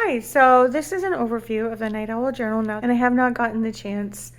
Hi, so this is an overview of the NightOwl Journal now, and I have not gotten the chance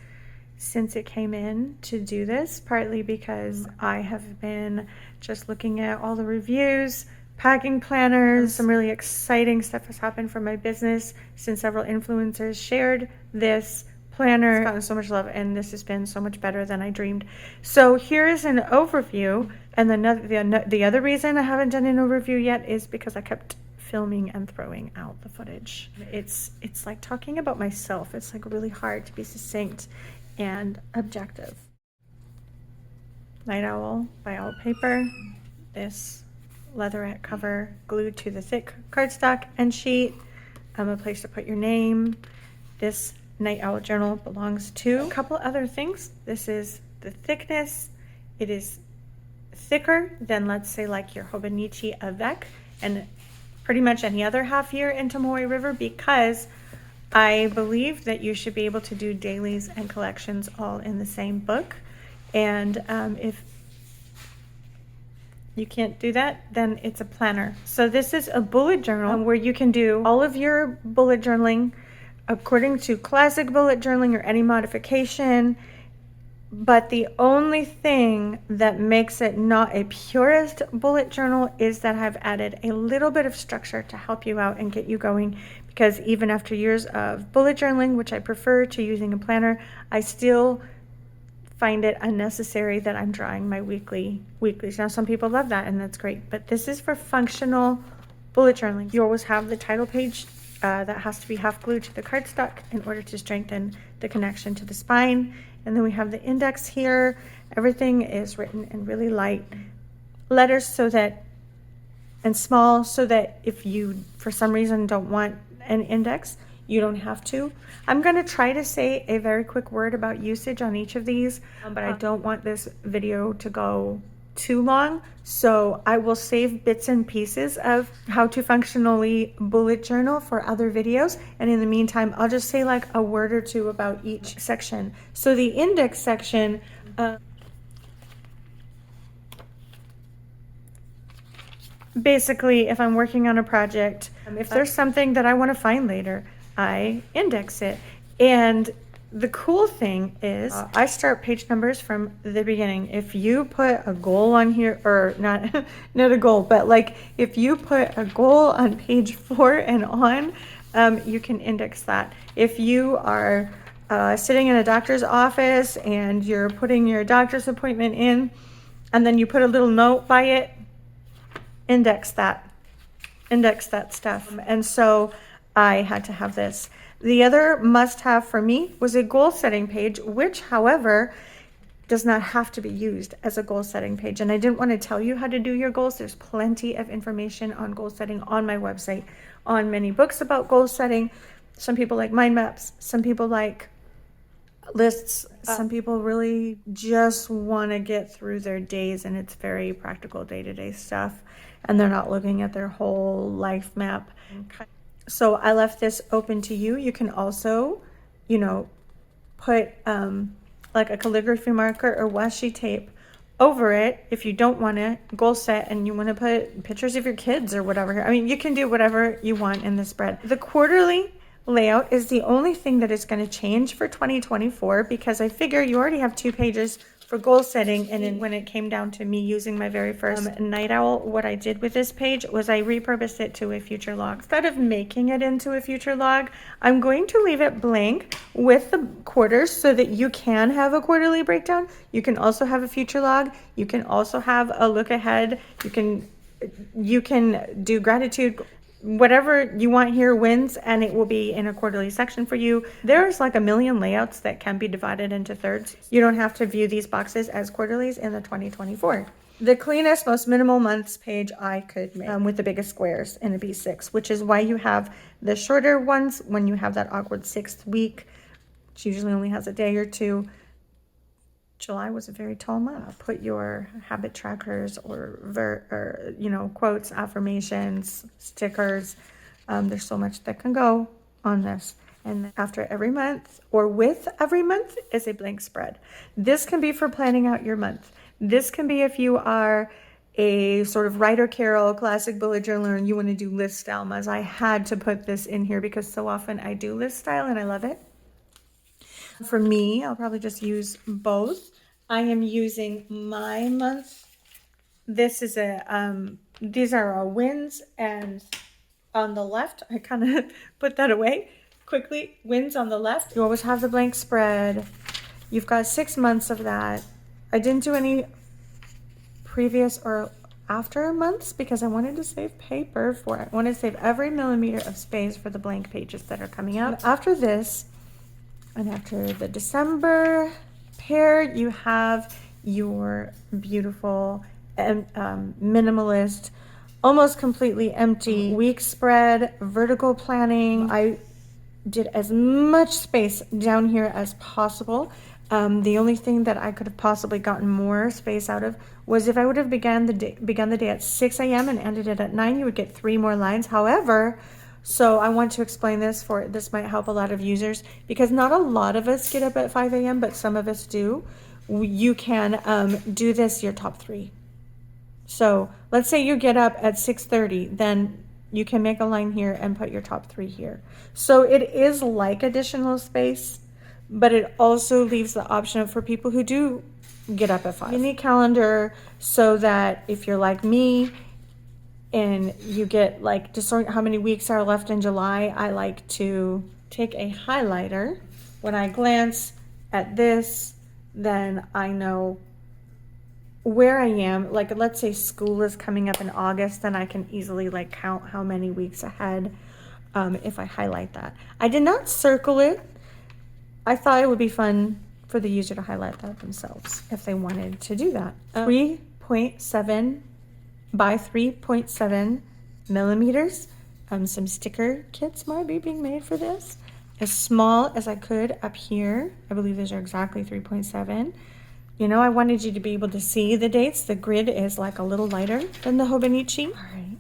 since it came in to do this, partly because I have been just looking at all the reviews, packing planners, some really exciting stuff has happened for my business since several influencers shared this planner. It's gotten so much love, and this has been so much better than I dreamed. So here is an overview, and the other reason I haven't done an overview yet is because I kept filming and throwing out the footage. It's like talking about myself. It's like really hard to be succinct and objective. Night Owl by Owl Paper. This leatherette cover glued to the thick cardstock and sheet. A place to put your name. This NightOwl Journal belongs to a couple other things. This is the thickness. It is thicker than, let's say, like your Hobonichi Avec and pretty much any other half year in Tomoe River, because I believe that you should be able to do dailies and collections all in the same book. And if you can't do that, then it's a planner. So this is a bullet journal where you can do all of your bullet journaling according to classic bullet journaling or any modification. But the only thing that makes it not a purist bullet journal is that I've added a little bit of structure to help you out and get you going, because even after years of bullet journaling, which I prefer to using a planner, I still find it unnecessary that I'm drawing my weeklies. Now, some people love that, and that's great, but this is for functional bullet journaling. You always have the title page that has to be half glued to the cardstock in order to strengthen the connection to the spine. And then we have the index here. Everything is written in really light letters and small, so that if you, for some reason, don't want an index, you don't have to. I'm going to try to say a very quick word about usage on each of these, but I don't want this video to go too long, so I will save bits and pieces of how to functionally bullet journal for other videos, and in the meantime I'll just say like a word or two about each section. So the index section, basically, if I'm working on a project, if there's something that I want to find later, I index it. And the cool thing is I start page numbers from the beginning. If you put a goal on here, or not not a goal, but like if you put a goal on page 4 and on, you can index that. If you are sitting in a doctor's office and you're putting your doctor's appointment in, and then you put a little note by it, index that stuff. And so I had to have this. The other must-have for me was a goal-setting page, which, however, does not have to be used as a goal-setting page. And I didn't want to tell you how to do your goals. There's plenty of information on goal-setting on my website, on many books about goal-setting. Some people like mind maps. Some people like lists. Some people really just want to get through their days, and it's very practical day-to-day stuff, and they're not looking at their whole life map. So I left this open to you. You can also, put like a calligraphy marker or washi tape over it if you don't want to goal set and you want to put pictures of your kids or whatever. I mean, you can do whatever you want in the spread. The quarterly layout is the only thing that is going to change for 2024, because I figure you already have 2 pages for goal setting. And then when it came down to me using my very first Night Owl, what I did with this page was I repurposed it to a future log. Instead of making it into a future log, I'm going to leave it blank with the quarters so that you can have a quarterly breakdown. You can also have a future log. You can also have a look ahead. You can do gratitude. Whatever you want here wins, and it will be in a quarterly section for you. There's like a million layouts that can be divided into thirds. You don't have to view these boxes as quarterlies in the 2024. The cleanest, most minimal months page I could make with the biggest squares in a B6, which is why you have the shorter ones when you have that awkward 6th week, which usually only has a day or 2. July was a very tall month. Put your habit trackers or quotes, affirmations, stickers. There's so much that can go on this. And after every month, or with every month, is a blank spread. This can be for planning out your month. This can be if you are a sort of writer Carol classic bullet journaler and you want to do list style mugs, I had to put this in here because so often I do list style and I love it. For me, I'll probably just use both. I am using my month. This is these are our wins, and on the left, I kind of put that away quickly. Wins on the left. You always have the blank spread. You've got 6 months of that. I didn't do any previous or after months because I wanted to save paper for it. I wanted to save every millimeter of space for the blank pages that are coming out. After this, and after the December pair, you have your beautiful minimalist, almost completely empty week spread, vertical planning. I did as much space down here as possible. The only thing that I could have possibly gotten more space out of was if I would have begun the day at 6 a.m. and ended it at 9, you would get 3 more lines. However, so I want to explain this this might help a lot of users because not a lot of us get up at 5 a.m., but some of us do. You can do this your top 3. So let's say you get up at 6:30, then you can make a line here and put your top 3 here. So it is like additional space, but it also leaves the option for people who do get up at 5. You need a calendar so that if you're like me and you get like discern how many weeks are left in July, I like to take a highlighter. When I glance at this, then I know where I am. Like let's say school is coming up in August, then I can easily like count how many weeks ahead if I highlight that. I did not circle it. I thought it would be fun for the user to highlight that themselves if they wanted to do that. 3.7 by 3.7 millimeters. Some sticker kits might be being made for this. As small as I could up here. I believe those are exactly 3.7. You know, I wanted you to be able to see the dates. The grid is like a little lighter than the Hobonichi. All right.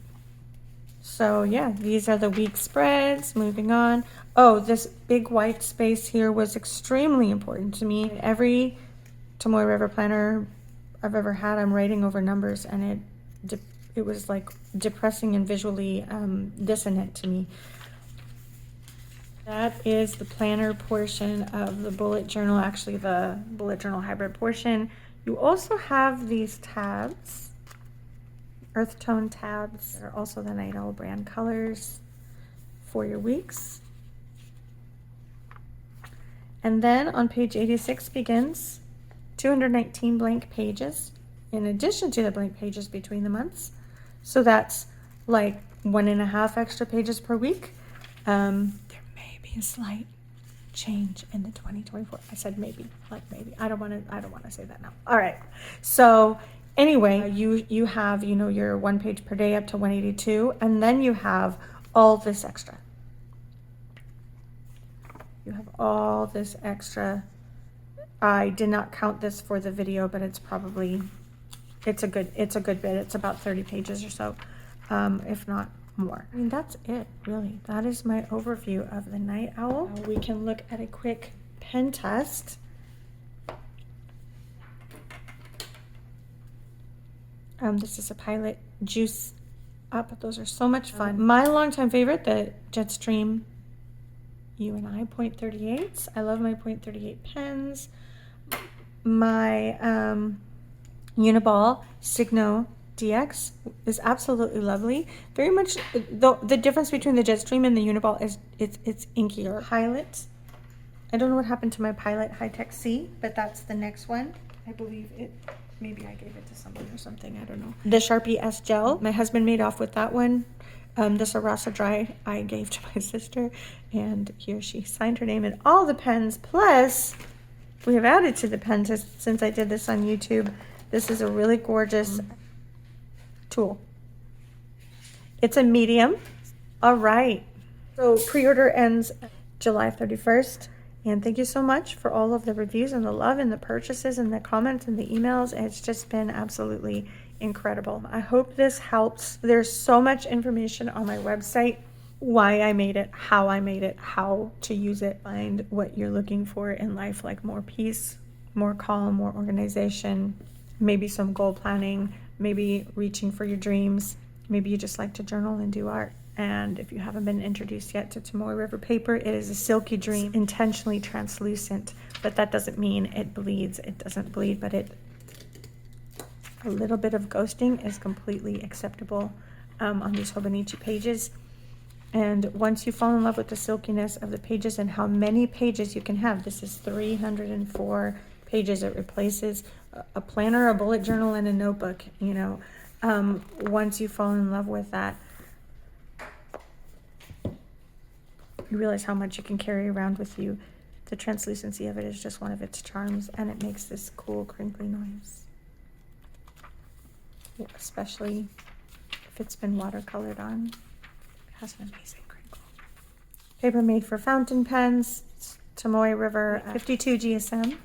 So yeah, these are the week spreads. Moving on. Oh, this big white space here was extremely important to me. Every Tomoe River planner I've ever had, I'm writing over numbers, and it was like depressing and visually dissonant to me. That is the planner portion of the bullet journal, actually the bullet journal hybrid portion. You also have these tabs, earth tone tabs. They're also the NightOwl brand colors for your weeks. And then on page 86 begins 219 blank pages in addition to the blank pages between the months. So that's like 1.5 extra pages per week. A slight change in the 2024. I said maybe, like maybe. I don't want to say that now. All right. So anyway, you have, you know, your 1 page per day up to 182, and then you have all this extra. You have all this extra. I did not count this for the video, but it's probably it's a good bit. It's about 30 pages or so, if not more. I mean, that's it, really. That is my overview of the NightOwl. We can look at a quick pen test. This is a Pilot Juice Up. Those are so much fun. My longtime favorite, the Jetstream U&I .38s. I love my .38 pens. My Uniball Signo DX is absolutely lovely. Very much the difference between the Jetstream and the Uniball is it's inkier. Pilot. I don't know what happened to my Pilot High-Tech C, but that's the next one. I believe it. Maybe I gave it to someone or something. I don't know. The Sharpie S Gel. My husband made off with that one. The Sarasa Dry I gave to my sister, and here she signed her name in all the pens. Plus, we have added to the pen test since I did this on YouTube. This is a really gorgeous tool. It's a medium. All right. So pre-order ends July 31st. And thank you so much for all of the reviews and the love and the purchases and the comments and the emails. It's just been absolutely incredible. I hope this helps. There's so much information on my website. Why I made it, how I made it, how to use it, find what you're looking for in life, like more peace, more calm, more organization, maybe some goal planning, maybe reaching for your dreams. Maybe you just like to journal and do art. And if you haven't been introduced yet to Tomoe River paper, it is a silky dream, intentionally translucent, but that doesn't mean it bleeds. It doesn't bleed, but a little bit of ghosting is completely acceptable on these Hobonichi pages. And once you fall in love with the silkiness of the pages and how many pages you can have, this is 304 pages. It replaces a planner, a bullet journal, and a notebook, you know. Once you fall in love with that, you realize how much you can carry around with you. The translucency of it is just one of its charms, and it makes this cool crinkly noise, especially if it's been watercolored on. It has an amazing crinkle. Paper made for fountain pens, Tomoe River 52 GSM.